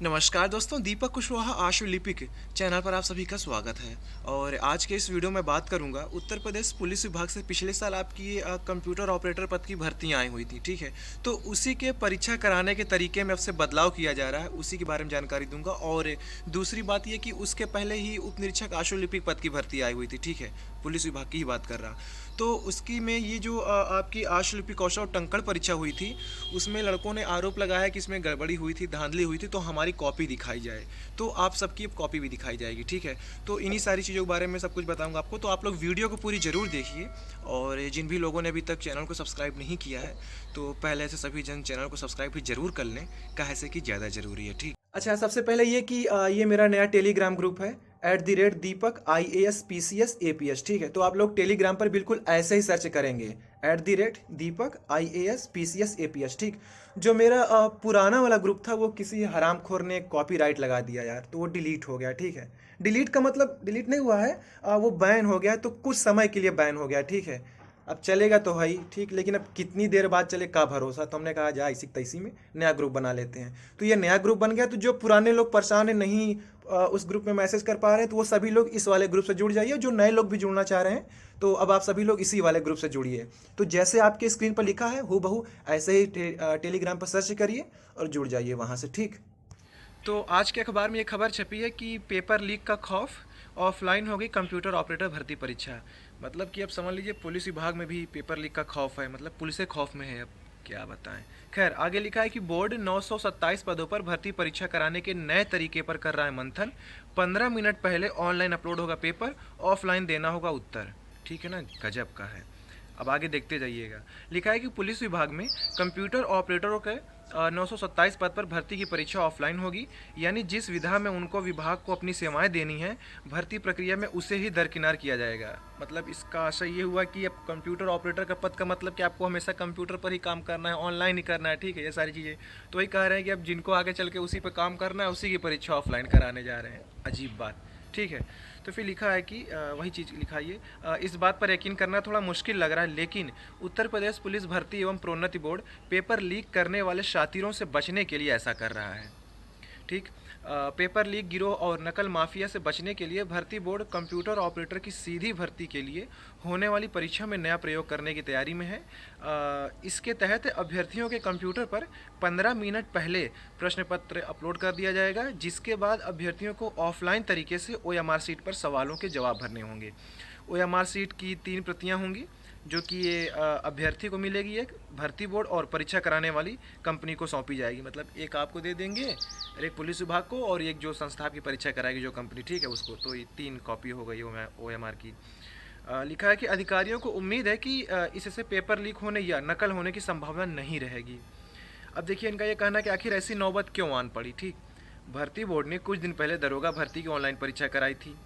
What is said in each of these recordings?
नमस्कार दोस्तों, दीपक कुशवाहा आशुलिपिक चैनल पर आप सभी का स्वागत है। और आज के इस वीडियो में बात करूंगा उत्तर प्रदेश पुलिस विभाग से पिछले साल आपकी कंप्यूटर ऑपरेटर पद की भर्तियां आई हुई थी। ठीक है, तो उसी के परीक्षा कराने के तरीके में अब से बदलाव किया जा रहा है, उसी के बारे में जानकारी दूंगा। और दूसरी बात यह कि उसके पहले ही उप निरीक्षक आशुलिपिक पद की भर्ती आई हुई थी। ठीक है, पुलिस विभाग की ही बात कर रहा। तो उसकी में ये जो आपकी आशुलिपिक कौशल और टंकण परीक्षा हुई थी, उसमें लड़कों ने आरोप लगाया कि इसमें गड़बड़ी हुई थी, धांधली हुई थी, तो हमारी कॉपी दिखाई जाए। तो आप सबकी कॉपी भी दिखाई जाएगी। ठीक है, तो इन्हीं सारी चीज़ों के बारे में सब कुछ बताऊंगा आपको, तो आप लोग वीडियो को पूरी ज़रूर देखिए। और जिन भी लोगों ने अभी तक चैनल को सब्सक्राइब नहीं किया है, तो पहले से सभी जन चैनल को सब्सक्राइब भी जरूर कर लें, काहे से कि ज़्यादा ज़रूरी है। ठीक। अच्छा, सबसे पहले ये कि ये मेरा नया टेलीग्राम ग्रुप है, @दीपक IAS PCS APS। ठीक है, तो आप लोग टेलीग्राम पर बिल्कुल ऐसे ही सर्च करेंगे, @दीपक IAS PCS APS। ठीक। जो मेरा पुराना वाला ग्रुप था, वो किसी हरामखोर ने कॉपीराइट लगा दिया यार, तो वो डिलीट हो गया। ठीक है, डिलीट का मतलब डिलीट नहीं हुआ है, वो बैन हो गया, तो कुछ समय के लिए बैन हो गया। ठीक है, अब चलेगा तो है ही। ठीक, लेकिन अब कितनी देर बाद चले का भरोसा, तो हमने कहा जा इसी तैसी में नया ग्रुप बना लेते हैं। तो ये नया ग्रुप बन गया, तो जो पुराने लोग परेशान है, नहीं उस ग्रुप में मैसेज कर पा रहे हैं, तो वो सभी लोग इस वाले ग्रुप से जुड़ जाइए। जो नए लोग भी जुड़ना चाह रहे हैं, तो अब आप सभी लोग इसी वाले ग्रुप से जुड़िए। तो जैसे आपके स्क्रीन पर लिखा है हूबहू ऐसे ही टेलीग्राम पर सर्च करिए और जुड़ जाइए वहाँ से। ठीक। तो आज के अखबार में ये खबर छपी है कि पेपर लीक का खौफ, ऑफलाइन होगी कंप्यूटर ऑपरेटर भर्ती परीक्षा। मतलब कि अब समझ लीजिए पुलिस विभाग में भी पेपर लीक का खौफ है, मतलब पुलिस खौफ में है। अब क्या बताएं। खैर, आगे लिखा है कि बोर्ड 927 पदों पर भर्ती परीक्षा कराने के नए तरीके पर कर रहा है मंथन। 15 मिनट पहले ऑनलाइन अपलोड होगा पेपर, ऑफलाइन देना होगा उत्तर। ठीक है ना, गजब का है। अब आगे देखते जाइएगा। लिखा है कि पुलिस विभाग में कंप्यूटर ऑपरेटरों के 927 पद पर भर्ती की परीक्षा ऑफलाइन होगी, यानी जिस विधा में उनको विभाग को अपनी सेवाएं देनी है, भर्ती प्रक्रिया में उसे ही दरकिनार किया जाएगा। मतलब इसका आशय ये हुआ कि अब कंप्यूटर ऑपरेटर का पद का मतलब कि आपको हमेशा कंप्यूटर पर ही काम करना है, ऑनलाइन ही करना है। ठीक है, ये सारी चीज़ें तो वही कह रहे हैं कि अब जिनको आगे चल के उसी पर काम करना है, उसी की परीक्षा ऑफलाइन कराने जा रहे हैं। अजीब बात। ठीक है, तो फिर लिखा है कि वही चीज़ लिखा है, इस बात पर यकीन करना थोड़ा मुश्किल लग रहा है, लेकिन उत्तर प्रदेश पुलिस भर्ती एवं प्रोन्नति बोर्ड पेपर लीक करने वाले शातिरों से बचने के लिए ऐसा कर रहा है। ठीक। पेपर लीक गिरोह और नकल माफिया से बचने के लिए भर्ती बोर्ड कंप्यूटर ऑपरेटर की सीधी भर्ती के लिए होने वाली परीक्षा में नया प्रयोग करने की तैयारी में है। इसके तहत अभ्यर्थियों के कंप्यूटर पर 15 मिनट पहले प्रश्न पत्र अपलोड कर दिया जाएगा, जिसके बाद अभ्यर्थियों को ऑफलाइन तरीके से OMR सीट पर सवालों के जवाब भरने होंगे। OMR सीट की 3 प्रतियाँ होंगी, जो कि ये अभ्यर्थी को मिलेगी, एक भर्ती बोर्ड और परीक्षा कराने वाली कंपनी को सौंपी जाएगी। मतलब एक आपको दे देंगे और एक पुलिस विभाग को, और एक जो संस्था की परीक्षा कराएगी जो कंपनी, ठीक है, उसको। तो ये 3 कॉपी हो गई OMR की। लिखा है कि अधिकारियों को उम्मीद है कि इससे पेपर लीक होने या नकल होने की संभावना नहीं रहेगी। अब देखिए, इनका ये कहना है कि आखिर ऐसी नौबत क्यों आन पड़ी। ठीक। भर्ती बोर्ड ने कुछ दिन पहले दरोगा भर्ती की ऑनलाइन परीक्षा कराई थी,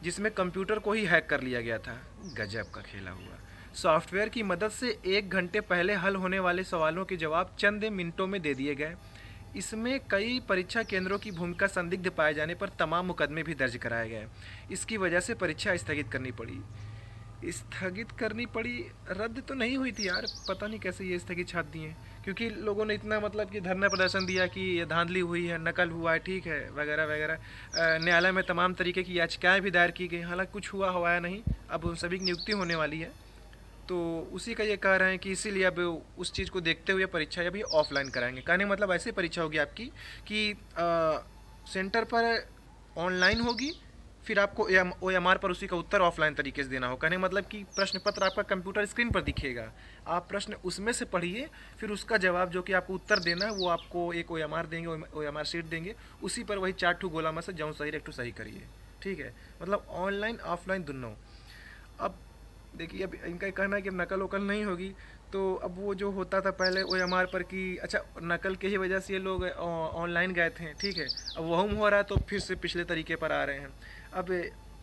जिसमें कंप्यूटर को ही हैक कर लिया गया था। गजब का खेला हुआ। सॉफ्टवेयर की मदद से 1 घंटे पहले हल होने वाले सवालों के जवाब चंद मिनटों में दे दिए गए। इसमें कई परीक्षा केंद्रों की भूमिका संदिग्ध पाए जाने पर तमाम मुकदमे भी दर्ज कराए गए। इसकी वजह से परीक्षा स्थगित करनी पड़ी। स्थगित करनी पड़ी, रद्द तो नहीं हुई थी यार, पता नहीं कैसे ये स्थगित छाप दिए, क्योंकि लोगों ने इतना मतलब कि धरना प्रदर्शन दिया कि ये धांधली हुई है, नकल हुआ है, ठीक है, वगैरह वगैरह। न्यायालय में तमाम तरीके की याचिकाएं भी दायर की गई, हालांकि कुछ हुआ नहीं। अब उन सभी की नियुक्ति होने वाली है, तो उसी का ये कह रहे हैं कि इसीलिए अब उस चीज़ को देखते हुए परीक्षा अभी ऑफलाइन कराएंगे। कहने का मतलब ऐसी परीक्षा होगी आपकी कि सेंटर पर ऑनलाइन होगी, फिर आपको OMR पर उसी का उत्तर ऑफलाइन तरीके से देना हो। कहने का मतलब कि प्रश्न पत्र आपका कंप्यूटर स्क्रीन पर दिखेगा, आप प्रश्न उसमें से पढ़िए, फिर उसका जवाब जो कि आपको उत्तर देना है वो आपको एक OMR देंगे, OMR शीट देंगे, उसी पर वही 4 ठू गोला में से जौन सही एक सही करिए। ठीक है, मतलब ऑनलाइन ऑफलाइन दोनों। अब देखिए, अब इनका कहना है कि नकल वकल नहीं होगी, तो अब वो जो होता था पहले OMR पर कि अच्छा नकल के ही वजह से ये लोग ऑनलाइन गए थे, ठीक है, अब वह हो रहा है, तो फिर से पिछले तरीके पर आ रहे हैं। अब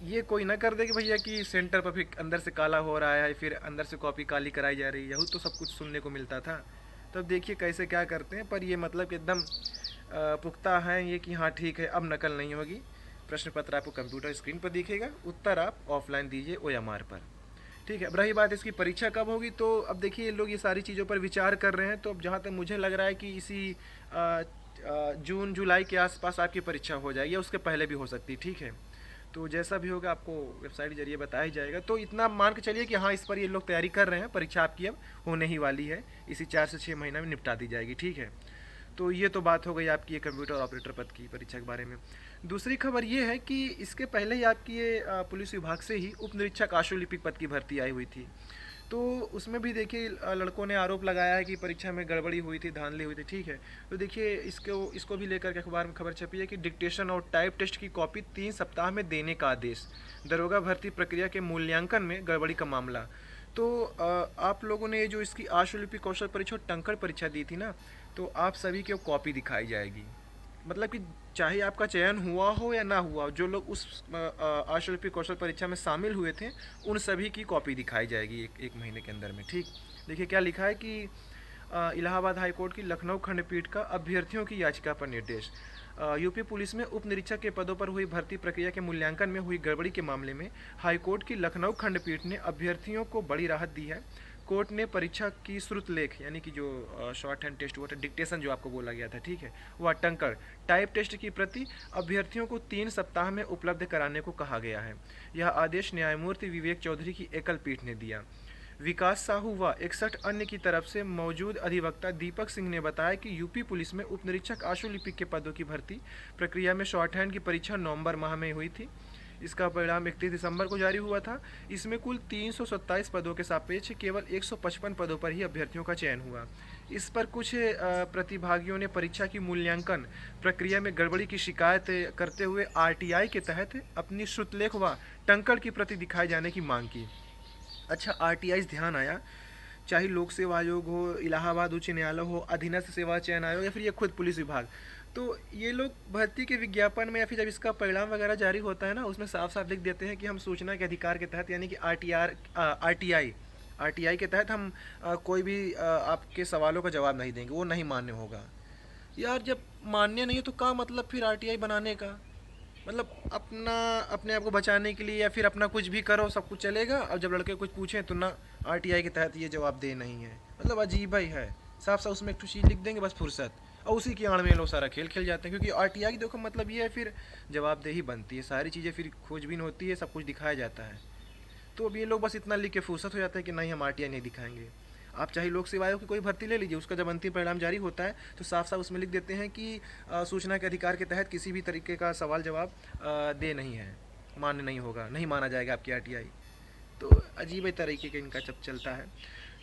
ये कोई ना कर दे कि भैया कि सेंटर पर फिर अंदर से काला हो रहा है, फिर अंदर से कॉपी काली कराई जा रही है, यही तो सब कुछ सुनने को मिलता था। तो अब देखिए कैसे क्या करते हैं, पर ये मतलब कि एकदम पुख्ता है ये कि हाँ ठीक है, अब नकल नहीं होगी, प्रश्न पत्र आपको कंप्यूटर स्क्रीन पर दिखेगा, उत्तर आप ऑफलाइन दीजिए OMR पर। ठीक है, अब रही बात इसकी परीक्षा कब होगी, तो अब देखिए लोग ये सारी चीज़ों पर विचार कर रहे हैं। तो अब जहाँ तक मुझे लग रहा है कि इसी जून जुलाई के आसपास आपकी परीक्षा हो जाएगी या उसके पहले भी हो सकती है, ठीक है। तो जैसा भी होगा आपको वेबसाइट के जरिए बताया ही जाएगा। तो इतना मान के चलिए कि हाँ, इस पर ये लोग तैयारी कर रहे हैं, परीक्षा आपकी अब होने ही वाली है, इसी 4 से 6 महीना में निपटा दी जाएगी, ठीक है। तो ये तो बात हो गई आपकी ये कंप्यूटर ऑपरेटर पद की परीक्षा के बारे में। दूसरी खबर ये है कि इसके पहले ही आपकी ये पुलिस विभाग से ही उप निरीक्षक आशुलिपिक पद की भर्ती आई हुई थी। तो उसमें भी देखिए लड़कों ने आरोप लगाया है कि परीक्षा में गड़बड़ी हुई थी, धांधली हुई थी, ठीक है। तो देखिए इसको भी लेकर के अखबार में खबर छपी है कि डिक्टेशन और टाइप टेस्ट की कॉपी 3 सप्ताह में देने का आदेश, दरोगा भर्ती प्रक्रिया के मूल्यांकन में गड़बड़ी का मामला। तो आप लोगों ने जो इसकी आशुलिपि कौशल परीक्षा और टंकण परीक्षा दी थी ना, तो आप सभी की कॉपी दिखाई जाएगी। मतलब कि चाहे आपका चयन हुआ हो या ना हुआ, जो लोग उस आशुलिपि कौशल परीक्षा में शामिल हुए थे उन सभी की कॉपी दिखाई जाएगी एक महीने के अंदर में, ठीक। देखिए क्या लिखा है कि इलाहाबाद हाईकोर्ट की लखनऊ खंडपीठ का अभ्यर्थियों की याचिका पर निर्देश। यूपी पुलिस में उप निरीक्षक के पदों पर हुई भर्ती प्रक्रिया के मूल्यांकन में हुई गड़बड़ी के मामले में हाईकोर्ट की लखनऊ खंडपीठ ने अभ्यर्थियों को बड़ी राहत दी है। कोर्ट ने परीक्षा की श्रुत लेख यानी कि जो शॉर्ट हैंड टेस्ट हुआ था, डिक्टेशन जो आपको बोला गया था, ठीक है, वह टंकण टाइप टेस्ट की प्रति अभ्यर्थियों को 3 सप्ताह में उपलब्ध कराने को कहा गया है। यह आदेश न्यायमूर्ति विवेक चौधरी की एकल पीठ ने दिया। विकास साहू व 61 अन्य की तरफ से मौजूद अधिवक्ता दीपक सिंह ने बताया कि यूपी पुलिस में उप निरीक्षक आशुलिपिक के पदों की भर्ती प्रक्रिया में शॉर्ट हैंड की परीक्षा नवंबर माह में हुई थी। इसका परिणाम 31 दिसंबर को जारी हुआ था। इसमें कुल 327 पदों के सापेक्ष केवल 155 पदों पर ही अभ्यर्थियों का चयन हुआ। इस पर कुछ प्रतिभागियों ने परीक्षा की मूल्यांकन प्रक्रिया में गड़बड़ी की शिकायत करते हुए आरटीआई के तहत अपनी श्रुतलेख व टंकण की प्रति दिखाए जाने की मांग की। अच्छा, आरटीआई ध्यान आया, चाहे लोक सेवा आयोग हो, इलाहाबाद उच्च न्यायालय हो, अधीनस्थ सेवा चयन आयोग या फिर ये खुद पुलिस विभाग, तो ये लोग भर्ती के विज्ञापन में या फिर जब इसका परिणाम वगैरह जारी होता है ना, उसमें साफ साफ लिख देते हैं कि हम सूचना के अधिकार के तहत यानी कि आरटीआई के तहत हम कोई भी आपके सवालों का जवाब नहीं देंगे, वो नहीं मान्य होगा। यार जब मान्य नहीं है तो क्या मतलब फिर आरटीआई बनाने का? मतलब अपने आप को बचाने के लिए या फिर अपना कुछ भी करो सब कुछ चलेगा, और जब लड़के कुछ पूछें तो ना आरटीआई के तहत ये जवाब दे नहीं है। मतलब अजीब ही है, साफ साफ उसमें एक तो चीज़ लिख देंगे बस फुर्सत, और उसी के आड़ में लोग सारा खेल खेल जाते हैं। क्योंकि आरटीआई की देखो मतलब ये है फिर जवाबदेही बनती है, सारी चीज़ें फिर खोजबीन होती है, सब कुछ दिखाया जाता है। तो अब ये लोग बस इतना लिख के फुर्सत हो जाता है कि नहीं हम आरटीआई नहीं दिखाएंगे। आप चाहे लोक सेवा आयोग की कोई भर्ती ले लीजिए, उसका जब अंतिम परिणाम जारी होता है तो साफ साफ उसमें लिख देते हैं कि सूचना के अधिकार के तहत किसी भी तरीके का सवाल जवाब दे नहीं है, मान्य नहीं होगा, नहीं माना जाएगा आपकी आरटीआई। तो अजीब ही तरीके का इनका जब चलता है।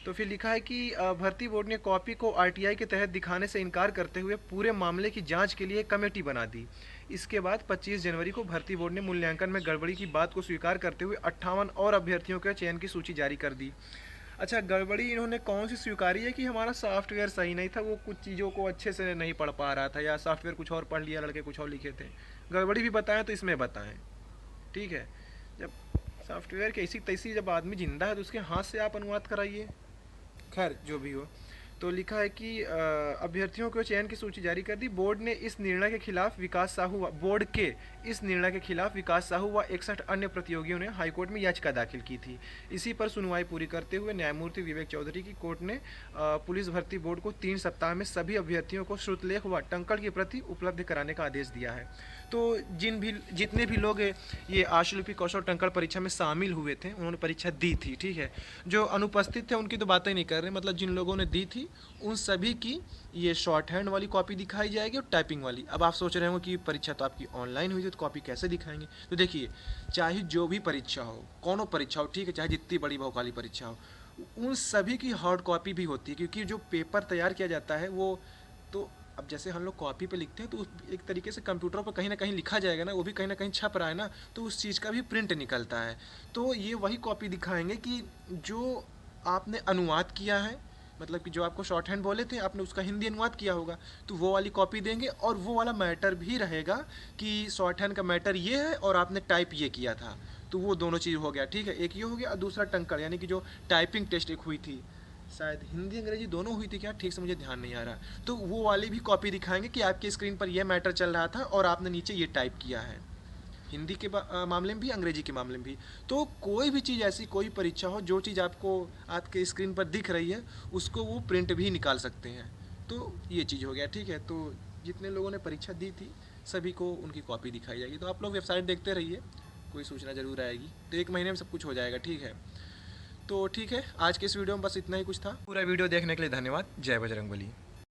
तो फिर लिखा है कि भर्ती बोर्ड ने कॉपी को आरटीआई के तहत दिखाने से इनकार करते हुए पूरे मामले की जांच के लिए कमेटी बना दी। इसके बाद 25 जनवरी को भर्ती बोर्ड ने मूल्यांकन में गड़बड़ी की बात को स्वीकार करते हुए 58 और अभ्यर्थियों के चयन की सूची जारी कर दी। अच्छा, गड़बड़ी इन्होंने कौन सी स्वीकारी है कि हमारा सॉफ्टवेयर सही नहीं था, वो कुछ चीज़ों को अच्छे से नहीं पढ़ पा रहा था, या सॉफ्टवेयर कुछ और पढ़ लिया, लड़के कुछ और लिखे थे। गड़बड़ी भी बताएं तो इसमें बताएं, ठीक है। जब सॉफ्टवेयर की ऐसी तैसी जब आदमी जिंदा है तो उसके हाथ से आप अनुवाद कराइए। खैर जो भी हो, तो लिखा है कि अभ्यर्थियों को चयन की सूची जारी कर दी। बोर्ड के इस निर्णय के खिलाफ विकास साहू व 61 अन्य प्रतियोगियों ने हाईकोर्ट में याचिका दाखिल की थी। इसी पर सुनवाई पूरी करते हुए न्यायमूर्ति विवेक चौधरी की कोर्ट ने पुलिस भर्ती बोर्ड को 3 सप्ताह में सभी अभ्यर्थियों को श्रुतलेख व टंकण की प्रति उपलब्ध कराने का आदेश दिया है। तो जितने भी लोग ये आशुलिपि कौशल टंकण परीक्षा में शामिल हुए थे, उन्होंने परीक्षा दी थी, ठीक है। जो अनुपस्थित थे उनकी तो बातें नहीं कर रहे, मतलब जिन लोगों ने दी थी उन सभी की ये शॉर्ट हैंड वाली कॉपी दिखाई जाएगी और टाइपिंग वाली। अब आप सोच रहे हो कि परीक्षा तो आपकी ऑनलाइन हुई थी तो कॉपी कैसे दिखाएंगे? तो देखिए, चाहे जो भी परीक्षा हो, कौनो परीक्षा हो, ठीक है, चाहे जितनी बड़ी बहुकाली परीक्षा हो, उन सभी की हार्ड कॉपी भी होती है। क्योंकि जो पेपर तैयार किया जाता है वो तो अब जैसे हम लोग कॉपी पे लिखते हैं तो एक तरीके से कंप्यूटर पर कहीं ना कहीं लिखा जाएगा ना, वो भी कहीं ना कहीं छप रहा है ना, तो उस चीज़ का भी प्रिंट निकलता है। तो ये वही कॉपी दिखाएंगे कि जो आपने अनुवाद किया है, मतलब कि जो आपको शॉर्ट हैंड बोले थे आपने उसका हिंदी अनुवाद किया होगा, तो वो वाली कॉपी देंगे। और वो वाला मैटर भी रहेगा कि शॉर्ट हैंड का मैटर ये है और आपने टाइप ये किया था, तो वो दोनों चीज़ हो गया, ठीक है। एक ये हो गया और दूसरा टंकण यानी कि जो टाइपिंग टेस्ट एक हुई थी, शायद हिंदी अंग्रेजी दोनों हुई थी क्या, ठीक से मुझे ध्यान नहीं आ रहा, तो वो वाली भी कॉपी दिखाएंगे कि आपके स्क्रीन पर ये मैटर चल रहा था और आपने नीचे ये टाइप किया है, हिंदी के मामले में भी, अंग्रेजी के मामले में भी। तो कोई भी चीज़ ऐसी, कोई परीक्षा हो, जो चीज़ आपको आपके स्क्रीन पर दिख रही है उसको वो प्रिंट भी निकाल सकते हैं। तो ये चीज़ हो गया, ठीक है। तो जितने लोगों ने परीक्षा दी थी सभी को उनकी कॉपी दिखाई जाएगी। तो आप लोग वेबसाइट देखते रहिए, कोई सूचना ज़रूर आएगी। तो 1 महीने में सब कुछ हो जाएगा, ठीक है। तो ठीक है, आज के इस वीडियो में बस इतना ही कुछ था। पूरा वीडियो देखने के लिए धन्यवाद। जय बजरंगबली।